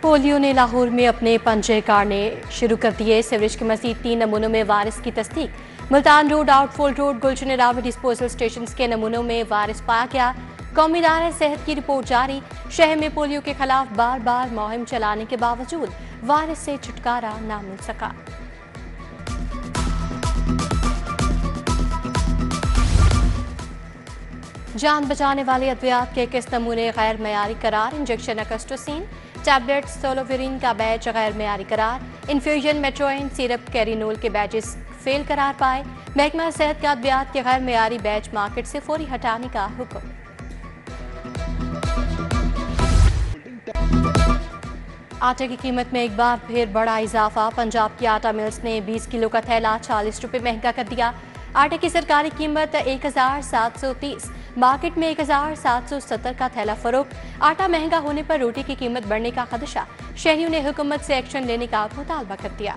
Polio ने लाहौर में अपने पंजे गाड़ने शुरू कर दिए। सीवरेज के मजीद 3 नमूनों में वायरस की तस्दीक। मुल्तान रोड, आउटफॉल रोड, गुलशन रावी डिस्पोजल स्टेशन के नमूनों में वायरस पाया गया। कौमी इदारे सेहत की रिपोर्ट जारी। शहर में पोलियो के खिलाफ बार बार मुहिम चलाने के बावजूद वायरस से छुटकारा न मिल सका। जान बचाने वाले अद्वियात के किस नमूने गैर मयारी करार। इंजेक्शन अकस्टोसिन, टैबलेट सोलोविरिन का बैच गैर मयारी करार। इन्फ्यूजन मेट्रोइन सिरप कैरिनोल के बैचेस फेल करार पाए। महकमा सेहत का अद्वियात के गैर मयारी बैच मार्केट से फौरी हटाने का हुक्म। आटे की कीमत में एक बार फिर बड़ा इजाफा। पंजाब की आटा मिल्स ने 20 किलो का थैला 40 रुपये महंगा कर दिया। आटे की सरकारी कीमत 1730, मार्केट में 1770 का थैला फरोख्त। आटा महंगा होने पर रोटी की कीमत बढ़ने का खदशा। शहरियों ने हुकूमत से एक्शन लेने का मुतालबा कर दिया।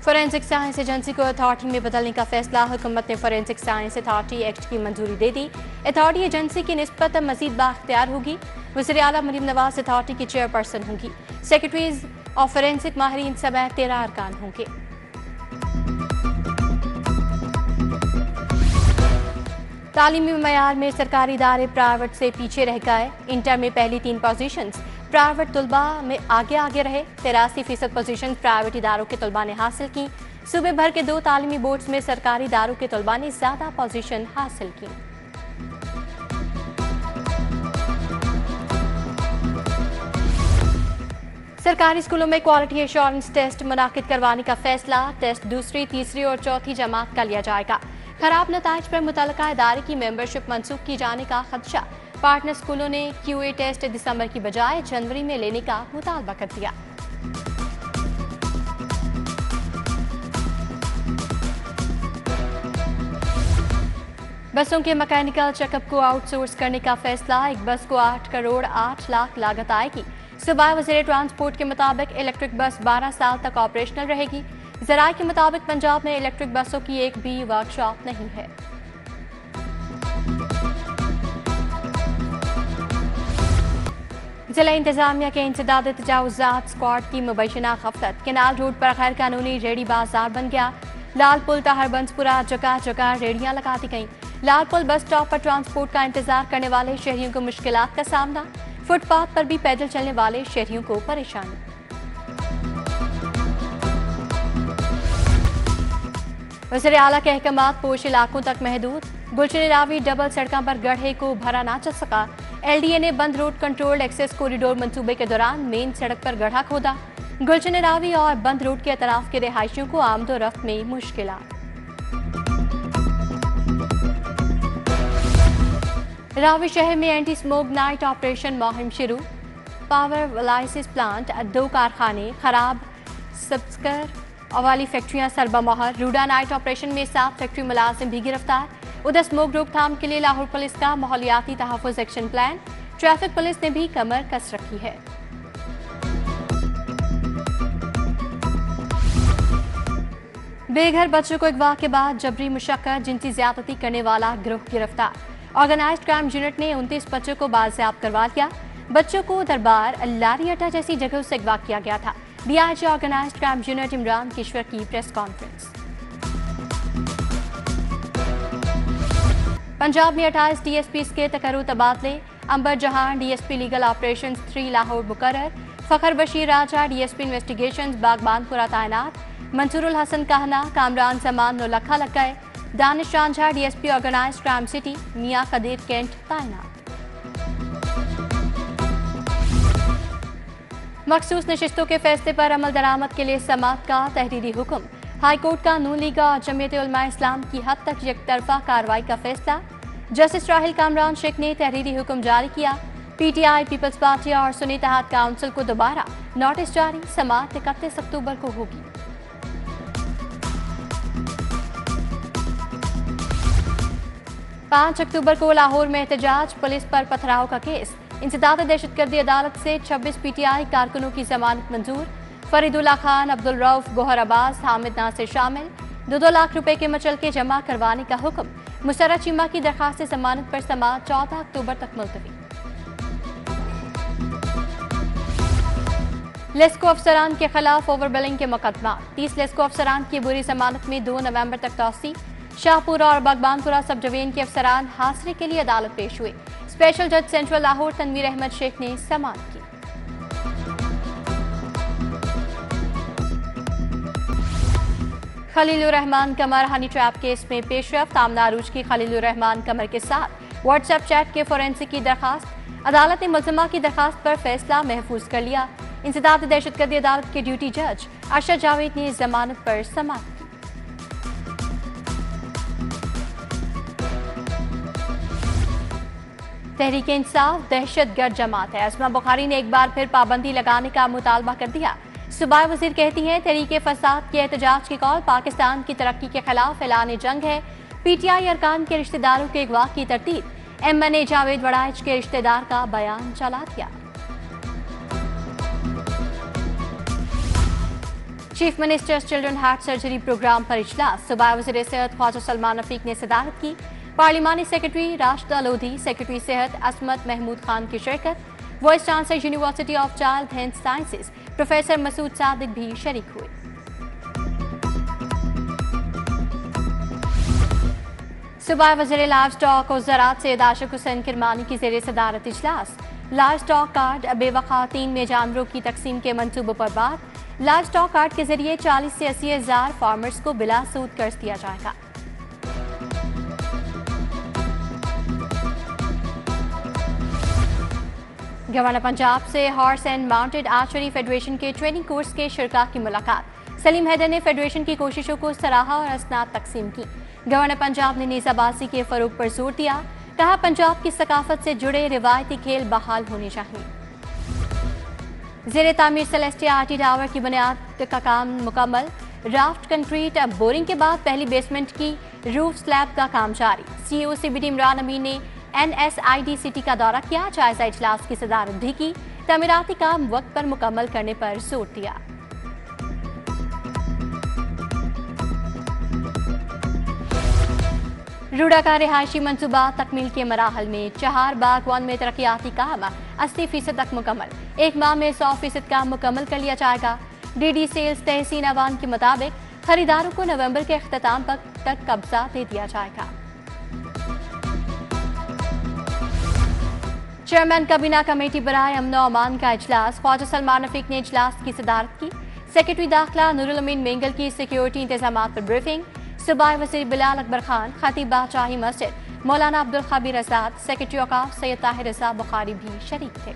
फोरेंसिक साइंस एजेंसी को अथॉरिटी में बदलने का फैसला। हुकूमत ने फोरेंसिक साइंस अथॉरिटी एक्ट की मंजूरी दे दी। अथॉरिटी एजेंसी की निस्बत मजीद बाख्तियार होगी। वज़ीर आला मरीम नवाज अथॉरिटी की चेयरपर्सन होंगी। सेक्रेटरीज और फोरेंसिक माहिरीन समेत 13 अरकान होंगे। तालीमी मयार में सरकारी इदारे प्राइवेट से पीछे रह गए। इंटर में पहली 3 पोजीशंस प्राइवेट तलबा में आगे रहे। 83% पोजीशन प्राइवेट इदारों के तलबा ने हासिल की। सूबे भर के 2 तालीमी बोर्ड्स में सरकारी इदारों के तलबा ने ज्यादा पोजीशन हासिल की। सरकारी स्कूलों में क्वालिटी एश्योरेंस टेस्ट मुनाकिद करवाने का फैसला। टेस्ट दूसरी, तीसरी और चौथी जमात का लिया जाएगा। खराब नताइज पर मुतल्लिका इदारे की मेंबरशिप मंसूख की जाने का खदशा। पार्टनर स्कूलों ने QA टेस्ट दिसंबर की बजाय जनवरी में लेने का मुतालबा कर दिया। बसों के मैकेनिकल चेकअप को आउटसोर्स करने का फैसला। एक बस को 8 करोड़ 8 लाख लागत आएगी। सूबाई वज़ीर ट्रांसपोर्ट के मुताबिक इलेक्ट्रिक बस 12 साल तक ऑपरेशनल रहेगी। ज़राए के मुताबिक पंजाब में इलेक्ट्रिक बसों की एक भी वर्कशॉप नहीं है। जिला इंतजामिया के इंसदाद तजावुज़ात स्क्वाड की मुबैना गफलत। केनाल रोड पर गैर कानूनी रेडी बाजार बन गया। लाल पुल ताहरबंसपुरा जगह जगह रेडियां लगा दी गईं। लाल पुल बस स्टॉप पर ट्रांसपोर्ट का इंतजार करने वाले शहरियों को मुश्किलात का सामना। फुटपाथ पर भी पैदल चलने वाले शहरियों को परेशानी। वज़ीर आला के अहकामात पोश इलाकों तक महदूद। गुलशन रावी डबल सड़कों पर गड्ढे को भरा ना चल सका। LDA ने बंद रोड कंट्रोल एक्सेस कॉरिडोर मंसूबे के दौरान मेन सड़क पर गड्ढा खोदा। गुलशन रावी और बंद रोड के अतराफ के रिहायशियों को आमदोरफ्त में मुश्किलात। रावी शहर में एंटी स्मोक नाइट ऑपरेशन मुहिम शुरू। पावर लाइसिस प्लांट, 2 कारखाने खराब, सब्सकर वाली फैक्ट्रियां सरबमोहर। रूडा नाइट ऑपरेशन में 7 फैक्ट्री मुलाजिम भी गिरफ्तार। उधर स्मोक रोकथाम के लिए लाहौर पुलिस का माहौलियाती तहफ़्फ़ुज़ एक्शन प्लान। ट्रैफिक पुलिस ने भी कमर कस रखी है। बेघर बच्चों को अगवा के बाद जबरी मुशक्कत, जिनसी ज्यादती करने वाला गिरोह गिरफ्तार। ऑर्गेनाइज्ड क्राइम यूनिट ने 29 बच्चों को बाजियाब करवा लिया। बच्चों को दरबार, लारी अड्डा जैसी जगहों से अगवा किया गया था। DIG organized crime unit Imran Kishwar की प्रेस कॉन्फ्रेंस। पंजाब में 28 DSPs के तकर्रुर तबादले। अंबर जहान DSP लीगल ऑपरेशंस 3 लाहौर मुकर्रर। फखर बशीर राजा DSP इन्वेस्टिगेशंस बागबानपुरा तैनात। मंसूरुल हसन कहना, कामरान जमान नौलखा लग गए। Danish Ranjha DSP organised crime city Mian Qadeer cantt तैनात। मखसूस नशिस्तों के फैसले पर अमल दरामद के लिए समाअत का तहरीरी हुक्म। हाईकोर्ट का नून लीग और जमीयत उलमा इस्लाम की हद तक यकतरफा कार्रवाई का फैसला। जस्टिस राहिल कामरान शेख ने तहरीरी हुक्म जारी किया। PTI, पीपल्स पार्टी और सुन्नी इत्तेहाद काउंसिल को दोबारा नोटिस जारी। समाअत 31 अक्टूबर को होगी। पाँच अक्टूबर को लाहौर में एहतजाज, पुलिस पर पथराव का केस। इंसदाद दहशतगर्दी अदालत से 26 PTI कारकुनों की जमानत मंजूर। फरीदुल्ला खान, अब्दुल रऊफ, गोहर अब्बास, हामिद नासिर शामिल। 2-2 लाख रुपए के मचलके जमा करवाने का हुक्म। मुसर्रत चीमा की दरखास्त जमानत पर समाअत 14 अक्टूबर तक मुलतवी। लेस्को अफसरान के खिलाफ ओवर बिलिंग के मुकदमा। 30 लेस्को अफसरान की बुरी जमानत में 2 नवंबर तक तौसी। शाहपुरा और बागबानपुरा सब डिवीजन के अफसरान हासिल के लिए अदालत पेश हुए। स्पेशल जज सेंट्रल लाहौर तनवीर अहमद शेख ने समाअत की। खलीलुर रहमान कमर हनी ट्रैप केस में पेशरफ्त। आमना अरूज की खलीलुर रहमान कमर के साथ व्हाट्सएप चैट के फोरेंसिक की दरखास्त। अदालत ने मुल्जिमा की दरखास्त पर फैसला महफूज कर लिया। इंसदाद दहशतगर्दी अदालत के ड्यूटी जज अरशद जावेद ने जमानत पर समाअत की। तहरीक इंसाफ दहशतगर्द जमात है। असमा बुखारी ने एक बार फिर पाबंदी लगाने का मुतालबा कर दिया। सूबाई वजीर कहती हैं तहरीक फसाद के एहतजाज की कॉल पाकिस्तान की तरक्की के खिलाफ ऐलान जंग है। पीटीआई अरकान के रिश्तेदारों के अगवा की तरतीब। एमएनए जावेद वड़ाइच के रिश्तेदार का बयान चला दिया। Chief minister's children heart surgery program पर इजलास। सूबाई वज़ीर सेहत ख्वाजा सलमान रफीक ने सदारत की। पार्लिमानी सेक्रेटरी राशिदा लोधी, सेक्रेटरी सेहत असमत महमूद खान की शिरकत। Vice chancellor university of child health sciences professor Masood Sadiq भी शरीक हुए। सूबाई वज़ीर लाइव स्टॉक और ज़राअत सैयद आशिक हुसैन किरमानी की ज़ेर सदारत इजलास। लाइव स्टॉक कार्ड बेवफा तीन में जानवरों की तकसीम के मंसूबों पर बात। लाइव स्टॉक कार्ड के जरिए 40 से 80 हज़ार फार्मर्स को बिला सूद कर्ज दिया जाएगा। गवर्नर पंजाब से horse and mounted archery federation के ट्रेनिंग कोर्स के शिरका की मुलाकात। सलीम हैदर ने फेडरेशन की कोशिशों को सराहा और असनाद तकसीम की। गवर्नर पंजाब ने नेज़ाबाजी के फरोग पर जोर दिया। कहा पंजाब की सकाफत से जुड़े रिवायती खेल बहाल होने चाहिए। ज़ेरे तामीर सेलेस्टिया आरटी टावर की बुनियाद का काम मुकम्मल। राफ्ट कंक्रीट बोरिंग के बाद पहली बेसमेंट की रूफ स्लैब का काम जारी। सीईओ सीबीडी इमरान अमीन ने NSID सिटी का दौरा किया। जायजा इजलास की सदारत भी की। तमीराती काम वक्त पर मुकम्मल करने पर जोर दिया। रूडा का रिहायशी मनसूबा तकमील के मराहल में। चहार बाग 1 में तरक्याती काम 80% तक मुकम्मल। एक माह में 100% काम मुकम्मल कर लिया जाएगा। DD सेल्स तहसीन अवान के मुताबिक खरीदारों को नवंबर के अख्ताम तक कब्जा दे दिया जाएगा। चेयरमैन काबीना कमेटी बराए अमन और अमान का इजलास। ख्वाजा सलमान रफीक ने इजलास की सदारत की। सेक्रेटरी दाखिला नूरुल अमीन मेंगल की सिक्योरिटी इंतजामात पर ब्रीफिंग। सूबाई वज़ीर बिलाल अकबर खान, खतीब बादशाही मस्जिद मौलाना अब्दुल खबीर आजाद, सेक्रेटरी औकाफ सैयद ताहिर रज़ा बुखारी भी शरीक थे।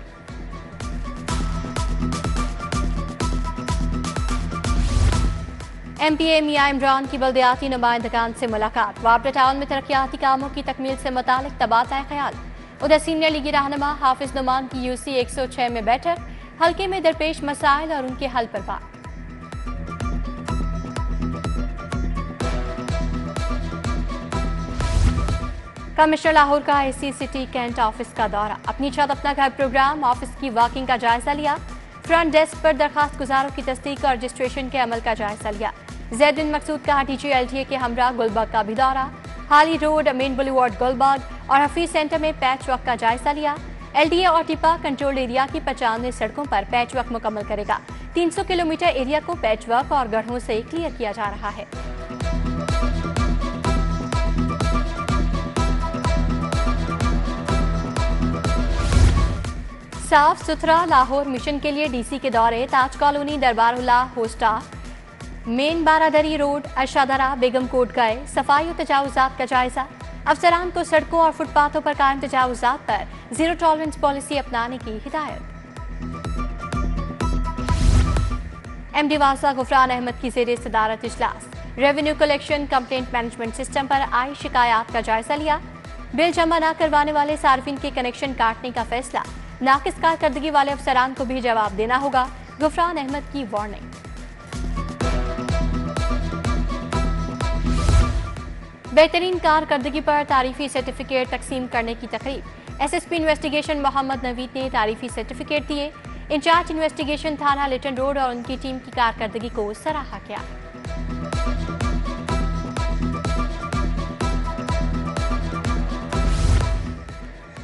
MPA मियां इमरान की बल्दियाती नुमाइंदगान से मुलाकात। वापडा टाउन में तरक्याती कामों की तकमील से मुतालिक तबादला ख्याल। उधर सीनियर लीगी रहनुमा हाफिज नुमान की UC 106 में बैठक। हल्के में दरपेश मसाइल और उनके हल पर बात। कमिश्नर लाहौर का AC सिटी कैंट ऑफिस का दौरा। अपनी छत अपना घर प्रोग्राम ऑफिस की वर्किंग का जायजा लिया। फ्रंट डेस्क पर दरखास्त गुजारों की तस्दीक और रजिस्ट्रेशन के अमल का जायजा लिया। जैद बिन मकसूद का DG LTA के हमरा गुलबर्ग का भी दौरा। हाली रोड, मेन बुलेवार्ड गुलबर्ग और हफीज सेंटर में पैच वर्क का जायजा लिया। LDA और टिपा कंट्रोल एरिया की 95 सड़कों पर पैच वर्क मुकम्मल करेगा। 300 किलोमीटर एरिया को पैच वर्क और गढ़ों से क्लियर किया जा रहा है। साफ सुथरा लाहौर मिशन के लिए DC के दौरे। ताज कॉलोनी, दरबारुल्ला होस्टा, मेन बारादरी रोड, अशादरा, बेगम कोट गए। सफाई और तजावुजात का जायजा। अफसरान को सड़कों और फुटपाथों पर कायम तजावुजात पर जीरो टॉलरेंस पॉलिसी अपनाने की हिदायत। MD वासा गुफरान अहमद की ज़ेरे सदारत इजलास। Revenue collection complaint management system पर आई शिकायत का जायजा लिया। बिल जमा न करवाने वाले सार्फिन के कनेक्शन काटने का फैसला। नाकिस कारकर्दगी वाले अफसरान को भी जवाब देना होगा। गुफरान अहमद की वार्निंग। बेहतरीन कारकर्दगी पर तारीफी सर्टिफिकेट तकसीम करने की तकरीब। SSP इन्वेस्टिगेशन मोहम्मद नवीद ने तारीफी सर्टिफिकेट दिए। इंचार्ज इन्वेस्टिगेशन थाना लिटन रोड और उनकी टीम की कारकर्दगी को सराहा किया।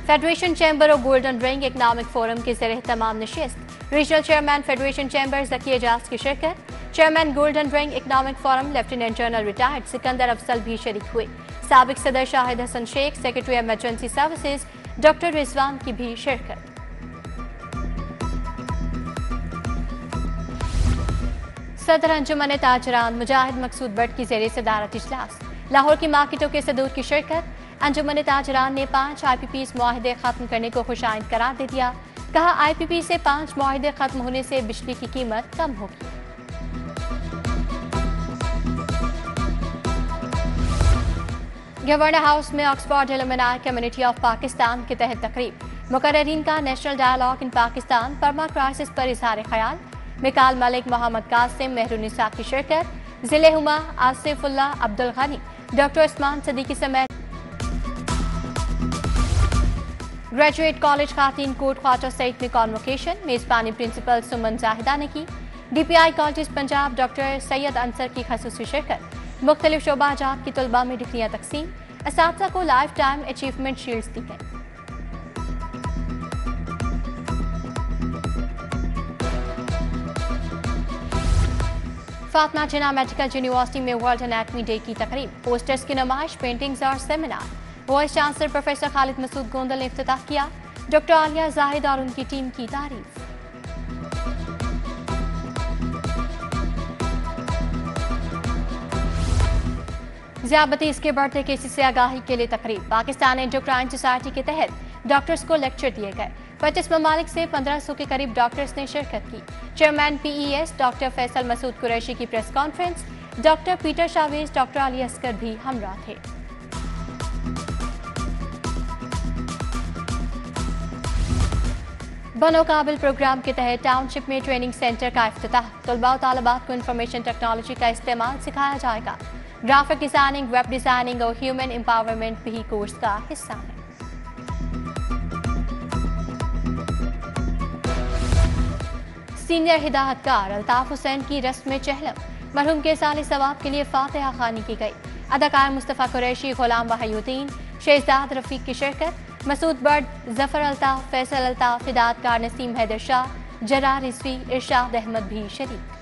Federation chamber of golden ring economic forum के ज़रिए तमाम नशिस्त। Regional chairman federation chamber Zaki Ejaz की शिरकत। Chairman golden ring economic forum lieutenant general retired Sikandar Afzal भी शरीक हुए। साबिक सदर Shahid Hasan Sheikh, secretary emergency services doctor Rizwan की भी शिरकत। सदर अंजुमन ताजरान मुजाहिद मकसूद भट्ट की ज़ेरे सदारत इजलास। लाहौर की मार्केटों के सदूर की शिरकत। अंजुमन ताजरान ने 5 IPPs मुआहिदे खत्म करने को खुशाइंद करार दे दिया। कहा IPP से 5 मुआहिदे खत्म होने से बिजली की कीमत कम होगी। गवर्नर हाउस में Oxford alumni community of Pakistan के तहत तकरीब। मुकर्ररीन का national dialogue in Pakistan permacrisis पर इजहार ख्याल। मिकाल मलिक, मोहम्मद कासिम, मेहरुनिसा की शिरकत। जिले हुमा आसिफुल्ला अब्दुल गनी, डॉक्टर उस्मान सदीकी समेत ग्रेजुएट कॉलेज खातीन कोट ख्वाजा सईद में कॉन्वोकेशन। मेजबानी प्रिंसिपल सुमन जाहिदा ने की। DPI college Punjab doctor Syed Ansar की खसूसी शिरकत। मुख्तलिफ शोबाजात की तलबा में डिग्रियां तकसीम। असातिज़ा को लाइफ टाइम अचीवमेंट शील्ड्स दी गई। फातिमा जिन्ना मेडिकल यूनिवर्सिटी में वर्ल्ड एनाटमी डे की तकरीब। पोस्टर्स की नुमाइश, पेंटिंग्स और seminar. Vice chancellor professor Khalid Masood Gondal ने इफ्तिताह किया। डॉक्टर आलिया जाहिद और उनकी टीम की तारीफ। ज़ियाबतीस के बढ़ते केसेस से आगाही के लिए तकरीब। पाकिस्तान एंडोक्राइन सोसाइटी के तहत डॉक्टर्स को लेक्चर दिए गए। 25 ममालिक से 1500 के करीब डॉक्टर्स ने शिरकत की। Chairman PES doctor Faisal Masood Qureshi की press conference. Doctor Peter Chavez, doctor Ali Asghar भी हमरा थे। बनो काबिल प्रोग्राम के तहत टाउनशिप में ट्रेनिंग सेंटर का इफ्तिताह। तलबा और तालिबात को इंफॉर्मेशन टेक्नोलॉजी का इस्तेमाल सिखाया जाएगा। ग्राफिक डिजाइनिंग, वेब डिजाइनिंग और ह्यूमन एम्पावरमेंट भी कोर्स का हिस्सा है। सीनियर हिदायतकार अल्ताफ हुसैन की रस्म में चहलम। मरहूम के साले सवाब के लिए फातिहा खानी की गई। अदाकार मुस्तफ़ा कुरैशी, गुलाम वहीउद्दीन, शेहजाद रफीक की शिरकत। मसूद बर्ड, जफर अल्ताफ, फैसल अल्ताफ, हिदायतकार नसीम हैदर शाह, जरार रिजवी, इरशाद अहमद भी शरीक।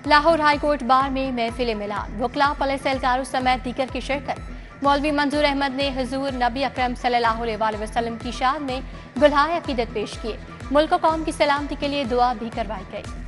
लाहौर हाई कोर्ट बार में महफिल मिलाद। वकला, पुलिस एहलकारों समेत दीगर की शिरकत। मौलवी मंजूर अहमद ने हुजूर नबी अकरम सल्लल्लाहु अलैहि वसल्लम की शान में गुलहाए अकीदत पेश किए। मुल्क और कौम की सलामती के लिए दुआ भी करवाई गई।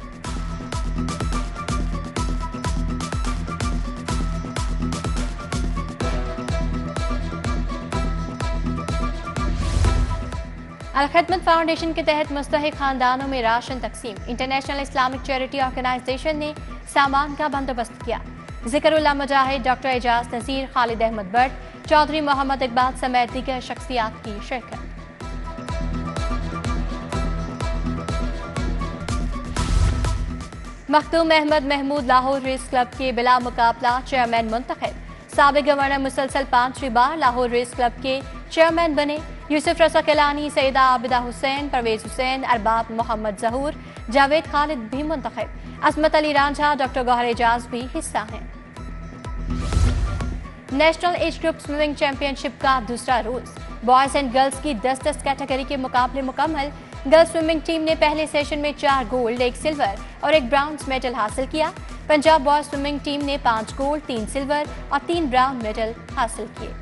अलखदमत फाउंडेशन के तहत मुस्तहिक खानदानों में राशन तकसीम। इंटरनेशनल इस्लामिक चैरिटी ऑर्गेनाइजेशन ने सामान का बंदोबस्त किया। जिक्रुल्लाह मुजाहिद, डॉक्टर एजाज नसीर, खालिद अहमद भट्ट, चौधरी मोहम्मद इकबाल समेत दीगर शख्सियात की शिरकत। मखदूम अहमद महमूद लाहौर रेस क्लब के बिला मुकाबला चेयरमैन मुंतखब। साबिक गवर्नर मुसलसल 5वीं बार लाहौर रेस क्लब के चेयरमैन बने। यूसुफ रजा कैलानी, सईदा आबिदा हुसैन, परवेज हुसैन, अरबाब मोहम्मद जहूर, जावेद खालिद भी मुंतखब। असमत अली रांझा, डॉक्टर गौहर एजाज भी हिस्सा हैं। National age group swimming championship का दूसरा रोज। बॉयज एंड गर्ल्स की 10-10 कैटेगरी के मुकाबले मुकम्मल। गर्ल्स स्विमिंग टीम ने पहले सेशन में 4 गोल्ड, 1 सिल्वर और 1 ब्राउन्ज मेडल हासिल किया। पंजाब बॉयज स्विमिंग टीम ने 5 गोल्ड, 3 सिल्वर और 3 ब्राउन मेडल हासिल किए।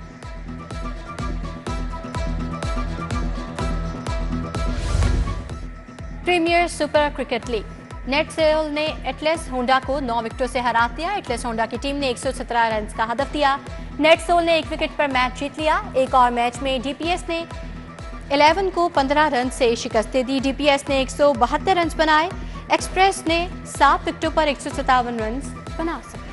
Premier super cricket league. Netsol ने एटलस होंडा को 9 विकेटों से हरा दिया। एटलस होंडा की टीम ने 117 रन का हदफ दिया। नेटसेल ने 1 विकेट पर मैच जीत लिया। एक और मैच में DPS ने 11 को 15 रन से शिकस्त दे दी। DPS ने 172 रन बनाए। एक्सप्रेस ने 7 विकेटों पर 157 रन बना सके।